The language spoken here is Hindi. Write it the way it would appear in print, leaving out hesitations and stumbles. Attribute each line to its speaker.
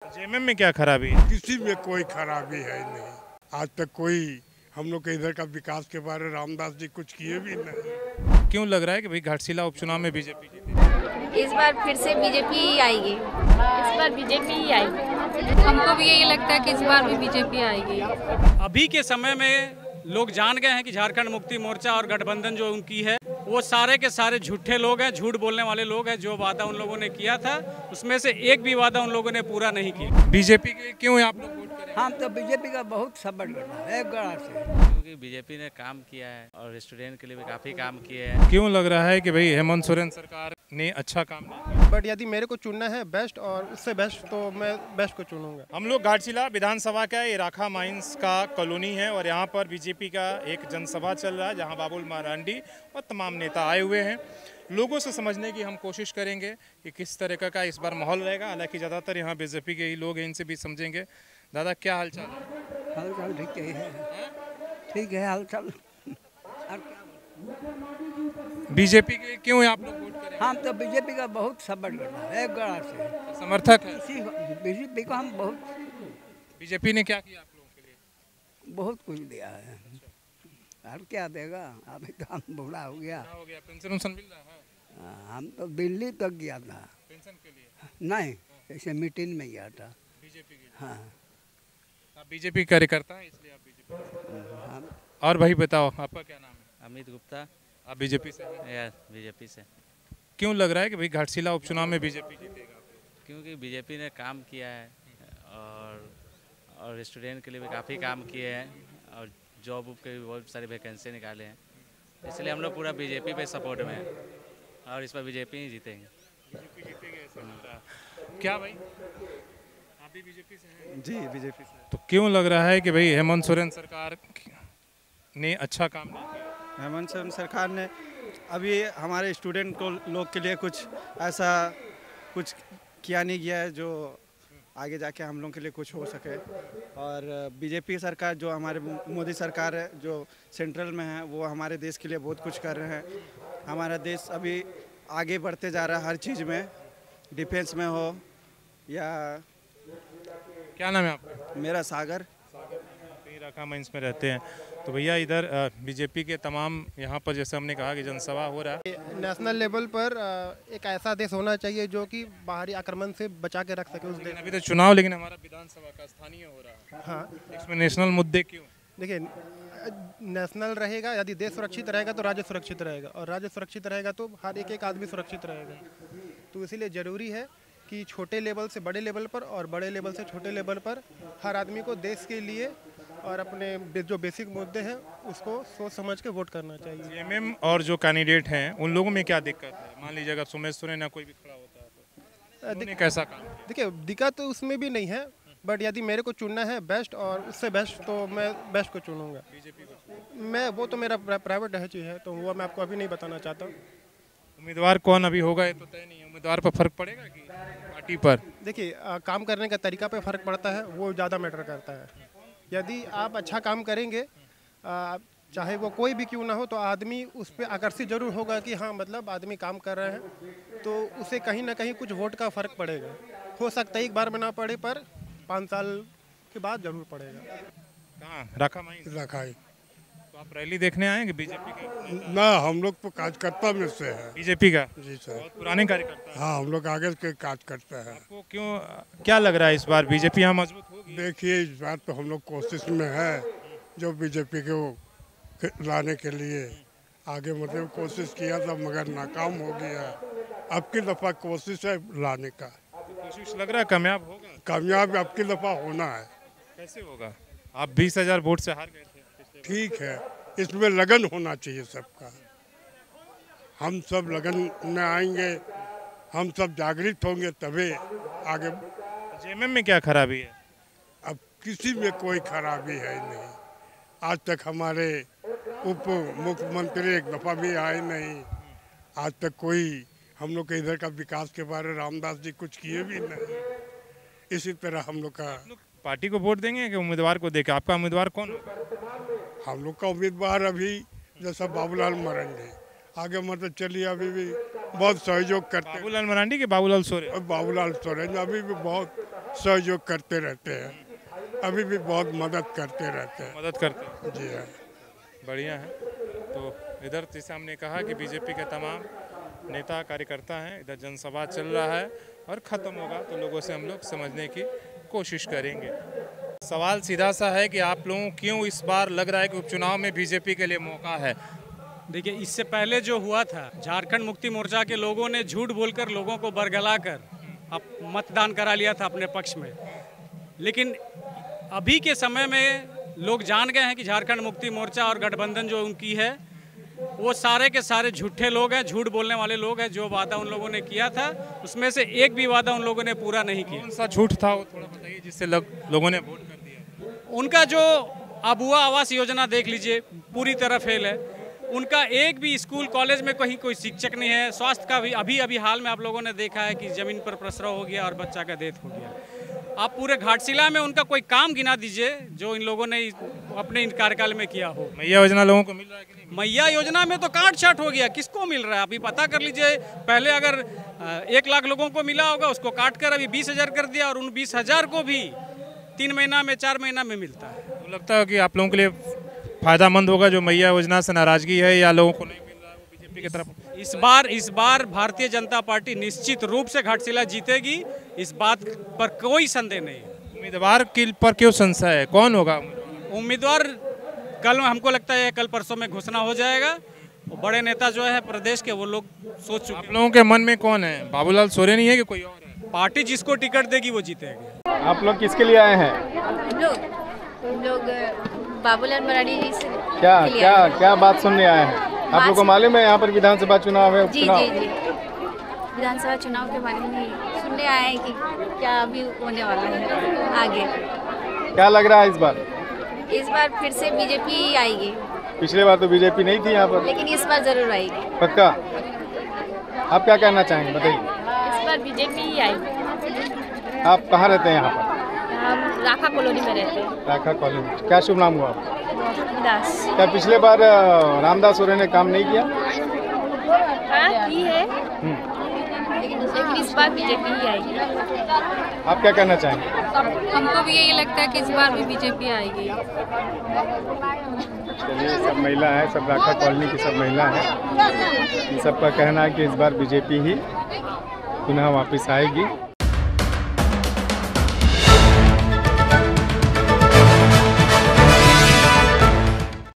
Speaker 1: जेएमएम में क्या खराबी है?
Speaker 2: किसी में कोई खराबी है नहीं। आज तक कोई हम लोग के इधर का विकास के बारे में रामदास जी कुछ किए भी नहीं।
Speaker 1: क्यों लग रहा है कि भाई घाटशिला उपचुनाव में बीजेपी जीतेगी?
Speaker 3: इस बार फिर से बीजेपी ही आएगी।
Speaker 4: इस बार बीजेपी ही आएगी।
Speaker 3: हमको भी यही लगता है कि इस बार भी बीजेपी आएगी।
Speaker 5: अभी के समय में लोग जान गए हैं कि झारखंड मुक्ति मोर्चा और गठबंधन जो उनकी है वो सारे के सारे झूठे लोग हैं, झूठ बोलने वाले लोग हैं। जो वादा उन लोगों ने किया था उसमें से एक भी वादा उन लोगों ने पूरा नहीं किया।
Speaker 1: बीजेपी के क्यों आप लोग वोट करें?
Speaker 6: हम तो बीजेपी का बहुत सपोर्ट करना है एक गड़ा से,
Speaker 7: क्योंकि बीजेपी ने काम किया है और स्टूडेंट के लिए भी काफ़ी काम किए हैं।
Speaker 1: क्यों लग रहा है कि भाई हेमंत सोरेन सरकार ने अच्छा काम नहीं किया?
Speaker 8: बट यदि मेरे को चुनना है बेस्ट और उससे बेस्ट तो मैं बेस्ट को चुनूंगा।
Speaker 1: हम लोग घाटशिला विधानसभा का ये राखा माइंस का कॉलोनी है और यहाँ पर बीजेपी का एक जनसभा चल रहा है जहाँ बाबुल मरांडी और तमाम नेता आए हुए हैं। लोगों से समझने की हम कोशिश करेंगे कि किस तरह का इस बार माहौल रहेगा। हालांकि ज़्यादातर यहाँ बीजेपी के ही लोग हैं, इनसे भी समझेंगे। दादा क्या हाल चाल है?
Speaker 6: हाल चाल ठीक है, ठीक है हाल चाल।
Speaker 1: बीजेपी के क्यों आप लोग वोट करें?
Speaker 6: हम तो बीजेपी का बहुत सपोर्ट करना है एक गड़ा से,
Speaker 1: समर्थक है
Speaker 6: इसी बीजेपी को हम बहुत
Speaker 1: बीजेपी ने क्या किया आप लोगों के लिए?
Speaker 6: बहुत कुछ दिया है। और क्या देगा, अभी तो हम बूढ़ा हो गया।
Speaker 1: क्या हो गया? पेंशन उन्शन मिल रहा है?
Speaker 6: हम तो दिल्ली तक गया था।
Speaker 1: पेंशन के लिए?
Speaker 6: नहीं, ऐसे मीटिंग में गया था।
Speaker 1: बीजेपी के लिए?
Speaker 6: हाँ
Speaker 1: आप बीजेपी कार्यकर्ता हैं इसलिए आप बीजेपी।
Speaker 6: हम
Speaker 1: और भाई बताओ आपका क्या नाम है?
Speaker 7: अमित गुप्ता
Speaker 1: आप बीजेपी से हैं?
Speaker 7: या बीजेपी से।
Speaker 1: क्यों लग रहा है कि भाई घाटशिला उपचुनाव में बीजेपी जीतेगा?
Speaker 7: क्योंकि बीजेपी ने काम किया है और स्टूडेंट के लिए भी काफ़ी काम किए हैं और जॉब के भी बहुत सारी वैकेंसी निकाले हैं। इसलिए हम लोग पूरा बीजेपी पे सपोर्ट में हैं और इस पर बीजेपी ही जीतेंगे।
Speaker 1: बीजेपी जीतेगी ऐसा लग रहा है। क्या भाई आप भी बीजेपी से हैं?
Speaker 8: जी बीजेपी से।
Speaker 1: तो क्यों लग रहा है कि भाई हेमंत सोरेन सरकार ने अच्छा काम नहीं किया?
Speaker 8: हेमंत सोरेन सरकार ने अभी हमारे स्टूडेंट को लोग के लिए कुछ ऐसा कुछ किया नहीं गया है जो आगे जाके हम लोग के लिए कुछ हो सके। और बीजेपी सरकार जो हमारे मोदी सरकार है जो सेंट्रल में है वो हमारे देश के लिए बहुत कुछ कर रहे हैं। हमारा देश अभी आगे बढ़ते जा रहा है हर चीज़ में, डिफेंस में हो या।
Speaker 1: क्या नाम है आपका?
Speaker 8: मेरा सागर।
Speaker 1: राखा माइंस में रहते हैं। तो भैया इधर बीजेपी के तमाम यहाँ पर जैसे हमने कहा कि जनसभा हो रहा है।
Speaker 8: नेशनल लेवल पर एक ऐसा देश होना चाहिए जो कि बाहरी आक्रमण से बचा के रख सके उस देश।
Speaker 1: अभी तो चुनाव लेकिन हमारा विधानसभा का स्थानीय हो रहा है।
Speaker 8: हाँ,
Speaker 1: इसमें नेशनल मुद्दे क्यों?
Speaker 8: देखिए नेशनल रहेगा, यदि देश सुरक्षित रहेगा तो राज्य सुरक्षित रहेगा और राज्य सुरक्षित रहेगा तो हर एक आदमी सुरक्षित रहेगा। तो इसीलिए ज़रूरी है कि छोटे लेवल से बड़े लेवल पर और बड़े लेवल से छोटे लेवल पर हर आदमी को देश के लिए और अपने जो बेसिक मुद्दे हैं उसको सोच समझ के वोट करना चाहिए।
Speaker 1: जेएमएम और जो कैंडिडेट हैं उन लोगों में क्या दिक्कत है? मान लीजिए अगर सुमेश सोरेन या कोई भी खड़ा होता है तो उन्होंने कैसा काम किया?
Speaker 8: देखिए दिक्कत तो उसमें भी नहीं है, बट यदि मेरे को चुनना है बेस्ट और उससे बेस्ट तो मैं बेस्ट को चुनूंगा।
Speaker 1: बीजेपी को?
Speaker 8: मैं वो तो मेरा प्राइवेट चीज़ है तो वो मैं आपको अभी नहीं बताना चाहता।
Speaker 1: उम्मीदवार कौन अभी होगा ये तो तय नहीं है। उम्मीदवार पर फर्क पड़ेगा कि पार्टी पर?
Speaker 8: देखिए काम करने का तरीका पे फ़र्क पड़ता है, वो ज़्यादा मैटर करता है। यदि आप अच्छा काम करेंगे चाहे वो कोई भी क्यों ना हो तो आदमी उस पर आकर्षित जरूर होगा कि हाँ मतलब आदमी काम कर रहे हैं तो उसे कहीं ना कहीं कुछ वोट का फ़र्क पड़ेगा। हो सकता है एक बार में ना पड़े पर 5 साल के बाद जरूर पड़ेगा।
Speaker 1: कहाँ? राखा माइंस?
Speaker 2: रखा है
Speaker 1: तो आप रैली देखने आए कि बीजेपी का?
Speaker 2: ना, हम लोग तो कार्यकर्ता में से है।
Speaker 1: बीजेपी का?
Speaker 2: जी सर।
Speaker 1: बहुत पुराने कार्यकर्ता हैं।
Speaker 2: हाँ, हम लोग आगे के काज करते हैं।
Speaker 1: आपको क्यों क्या लग रहा है इस बार बीजेपी यहाँ मजबूत होगी?
Speaker 2: देखिए इस बार तो हम लोग कोशिश में है जो बीजेपी को लाने के लिए आगे मतलब कोशिश किया था मगर नाकाम हो गया। अब की दफ़ा कोशिश है लाने का।
Speaker 1: कोशिश लग रहा है कामयाब होगा?
Speaker 2: कामयाब अब की दफ़ा होना है।
Speaker 1: कैसे होगा? आप 20,000 वोट से हार गए थे।
Speaker 2: ठीक है, इसमें लगन होना चाहिए सबका। हम सब लगन में आएंगे, हम सब जागृत होंगे तभी आगे।
Speaker 1: जेएमएम में क्या खराबी है?
Speaker 2: अब किसी में कोई खराबी है नहीं। आज तक हमारे उप मुख्यमंत्री एक दफ़ा भी आए नहीं। आज तक कोई हम लोग के इधर का विकास के बारे में रामदास जी कुछ किए भी नहीं। इसी तरह हम लोग का
Speaker 1: पार्टी को वोट देंगे कि उम्मीदवार को देके? आपका उम्मीदवार कौन होगा?
Speaker 2: हम लोग का उम्मीदवार अभी जैसा बाबूलाल मरांडी आगे मतलब चलिए अभी भी बहुत सहयोग करते हैं।
Speaker 1: बाबूलाल मरांडी के बाबूलाल सोरेन?
Speaker 2: बाबूलाल सोरेन अभी भी बहुत सहयोग करते रहते हैं, अभी भी बहुत मदद करते रहते हैं।
Speaker 1: मदद करते हैं।
Speaker 2: जी हाँ,
Speaker 1: बढ़िया है। तो इधर जैसे हमने कहा कि बीजेपी के तमाम नेता कार्यकर्ता हैं, इधर जनसभा चल रहा है और ख़त्म होगा तो लोगों से हम लोग समझने की कोशिश करेंगे। सवाल सीधा सा है कि आप लोगों क्यों इस बार लग रहा है कि उपचुनाव में बीजेपी के लिए मौका है?
Speaker 5: देखिए, इससे पहले जो हुआ था, झारखंड मुक्ति मोर्चा के लोगों ने झूठ बोलकर लोगों को बरगलाकर अब मतदान करा लिया था अपने पक्ष में। लेकिन अभी के समय में लोग जान गए हैं कि झारखंड मुक्ति मोर्चा और गठबंधन जो उनकी है वो सारे के सारे झूठे लोग हैं, झूठ बोलने वाले लोग हैं। जो वादा उन लोगों ने किया था उसमें से एक भी वादा उन लोगों ने पूरा नहीं किया।
Speaker 1: कौन सा झूठ था वो थोड़ा बताइए जिससे लोगों ने वोट कर दिया?
Speaker 5: उनका जो अबुआ आवास योजना देख लीजिए, पूरी तरह फेल है। उनका एक भी स्कूल कॉलेज में कहीं कोई शिक्षक नहीं है। स्वास्थ्य का भी अभी हाल में आप लोगों ने देखा है कि ज़मीन पर प्रसव हो गया और बच्चा का डेथ हो गया। आप पूरे घाटशिला में उनका कोई काम गिना दीजिए जो इन लोगों ने अपने इन कार्यकाल में किया हो।
Speaker 1: मैया योजना लोगों को मिल रहा है कि नहीं?
Speaker 5: मैया योजना में तो काट छाट हो गया, किसको मिल रहा है अभी पता कर लीजिए। पहले अगर 1 लाख लोगों को मिला होगा, उसको काट कर अभी 20,000 कर दिया, और उन 20,000 को भी 3 महीना में 4 महीना में मिलता है।
Speaker 1: तो लगता है कि आप लोगों के लिए फायदामंद होगा जो मैया योजना से नाराजगी है या लोगों को नहीं मिल रहा है वो बीजेपी की तरफ?
Speaker 5: इस बार भारतीय जनता पार्टी निश्चित रूप से घाटशिला जीतेगी, इस बात पर कोई संदेह नहीं।
Speaker 1: उम्मीदवार पर क्यों संशय है, कौन होगा
Speaker 5: उम्मीदवार? कल हमको लगता है कल परसों में घोषणा हो जाएगा। बड़े नेता जो है प्रदेश के वो लोग सोच चुके हैं।
Speaker 1: आप लोगों के मन में कौन है? बाबूलाल सोरेन ही है कि कोई और है?
Speaker 5: पार्टी जिसको टिकट देगी वो जीतेगी।
Speaker 9: आप लोग किसके लिए आए हैं?
Speaker 3: हम लोग बाबूलाल मरांडी जी से
Speaker 9: क्या बात सुनने आए हैं? आप लोग को मालूम है यहाँ पर विधानसभा चुनाव है?
Speaker 3: जी विधानसभा चुनाव के बारे में सुनने आए हैं कि क्या अभी होने वाला है आगे।
Speaker 9: क्या लग रहा है
Speaker 3: इस बार फिर से बीजेपी आएगी?
Speaker 9: पिछले बार तो बीजेपी नहीं थी यहाँ पर,
Speaker 3: लेकिन इस बार जरूर आएगी।
Speaker 9: पक्का? आप क्या कहना चाहेंगे बताइए?
Speaker 4: इस बार बीजेपी ही आएगी।
Speaker 9: आप कहाँ रहते हैं यहाँ पर?
Speaker 4: हम राखा कॉलोनी में रहते हैं।
Speaker 9: राखा कॉलोनी। क्या शुभ नाम हुआ आपका?
Speaker 4: दास।
Speaker 9: क्या पिछले बार रामदास सोरेन ने काम नहीं किया?
Speaker 4: हाँ की है, लेकिन इस बार बीजेपी ही आएगी।
Speaker 9: आप क्या कहना चाहेंगे?
Speaker 3: हमको भी यही लगता है कि इस बार भी बीजेपी आएगी।
Speaker 9: चलिए, सब महिला है, सब राखा कॉलोनी की सब महिला है, इन सबका कहना है कि इस बार बीजेपी ही पुनः वापस आएगी।